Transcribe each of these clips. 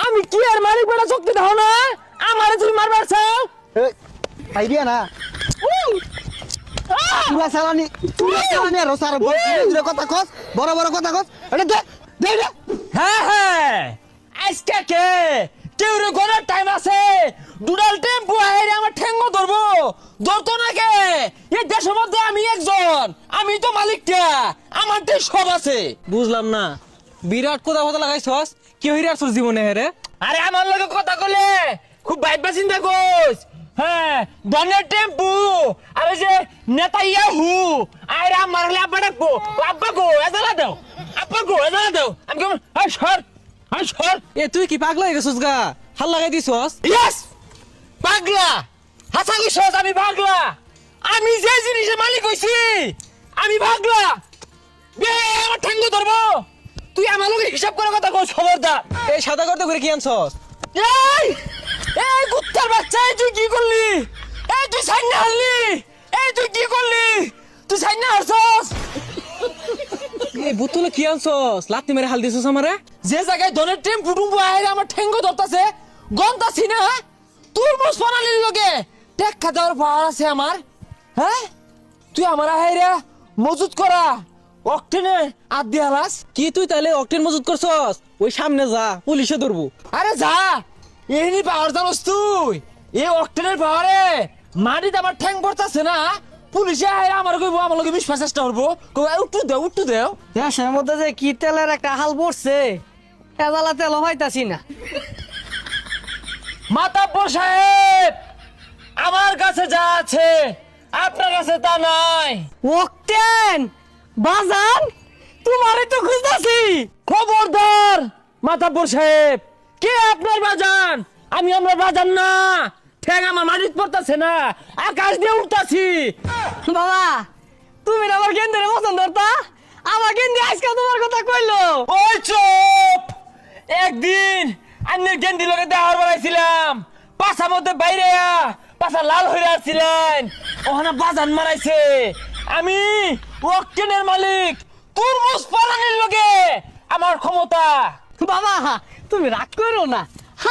আমি কি আর মালিক বেটা শক্তি দাও না আমারে তুমি মারবার চাও আইডিয়া না তুলা চালানি আর সার বড় কথা কস বড় বড় কথা কস এটা দে দে দে হ্যাঁ হ্যাঁ আজকে কে কেউ রে গড়ার টাইম আছে দুডাল টেম্পু আইরে আমার ঠেঙ্গো ধরবো ধরতো না কে এই দেশের মধ্যে আমি একজন আমি তো মালিকটা আমার তো সব আছে বুঝলাম না বিরাট কথা কথা লাগাইছস কি হইরে আসছ জীবনে হেরে আরে আমার লগে কথা কলে খুব ভাইবা চিন্তা করিস হ্যাঁ দনের টেম্পু আরে যে নেতা ইয়াহু আইরে আমার হলে আব্বা ডাকবো আব্বা গো এদালা দাও আব্বা গো এদালা দাও আমি কেমন হ্যাঁ সর হ্যাঁ সর এ তুই কি পাগলা হয়ে গেছস গা হাল লাগাই দিছস ইয়েস পাগলা হাসা কইছস আমি পাগলা আমি যে জিনিসের মালিক হইছি আমি পাগলা বে আমার ঠ্যাঙ্গ ধরবো তুই আমার লগে হিসাব করে কথা কইছ খবরদার এই সাদা করতে করে কি আনছস এই এই কুত্তার বাচ্চা এই তুই কি করলি এই তুই সাইনা হারলি এই তুই কি করলি তুই সাইনা হারছস এই বুতুলে কি আনছস লাত্তি মেরে হাল দিছস আমারে যে জায়গায় ধনের টেম্পু টুম্পু আইরে আমার ঠ্যাঙ্গ ধরতাছে গন্তাছি না তুই মোস বানালির লগে টেক্কা দেওয়ার পাওয়ার আছে আমার হ্যাঁ তুই আমার আইরা মজুত করা অক্টেনে আদ দিয়ালাস কি তুই তাইলে অকটেন মজুদ করছস ওই সামনে যা পুলিশে ধরবো আরে যা এনি পাওয়ার জানোস তুই এই অক্টেনের পাওয়ারে মাটিতে আমার ঠ্যাং পড়তাছে না পুলিশে আইরা আমার কইবো আমার লগে 20 চেষ্টা করবো কই উঠু দেও দেশের মধ্যে যে কি তেলের একটা হাল পড়ছে এজালা তেল হইতাছি না। মাতাব্বর সাহেব আমার কাছে যা আছে আপনার কাছে তা নাই ওকটেন বাজান তোমারে তো খুঁজতাছি। খবরদার মাতাব্বর সাহেব কে আপনার বাজান আমি আমরা বাজান না ঠ্যাং আমার মাটিত পড়তাছে না আকাশ দিয়ে উঠতাছি বাবা তুমি আমার কেন্দ্রে পছন্দ করতা আমার কেন্দ্রে আজকে তোমার কথা কইলো। ওই চুপ একদিন আন্নের গেন্দি লোকে দেওয়ার বানাইছিলাম পাশার মধ্যে বাইরে পাশা লাল হয়ে আসছিলেন ওখানে বাজান মারাইছে আমি ওকেনের মালিক তুরমুজ পালানির লগে আমার ক্ষমতা বাবা তুমি রাগ করো না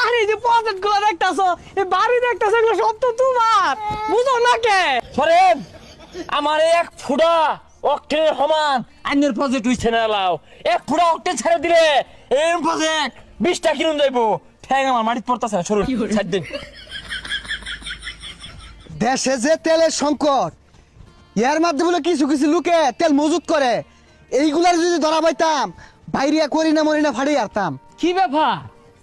আরে যে পকেট গুলো দেখতাছো এই বাড়ি দেখতাছো এগুলো সব তো তোমার বুঝো না কে সরেন আমার এক ফুটা অক্টেনের সমান আন্নের প্রজেক্ট হইছে না লাও এক ফুটা অক্টেন ছেড়ে দিলে এই প্রজেক্ট 20টা কিনুন যাইবো ঠ্যাং আমার মাটিত পড়তাছে না সরুন ছাড় দিন দেশে যে তেলের সংকট এর মাধ্যমে কিছু কিছু লোকে তেল মজুত করে এইগুলার যদি ধরা পাইতাম বাইরিয়া করি না মরি না ফাড়ি আরতাম। কি ব্যাপার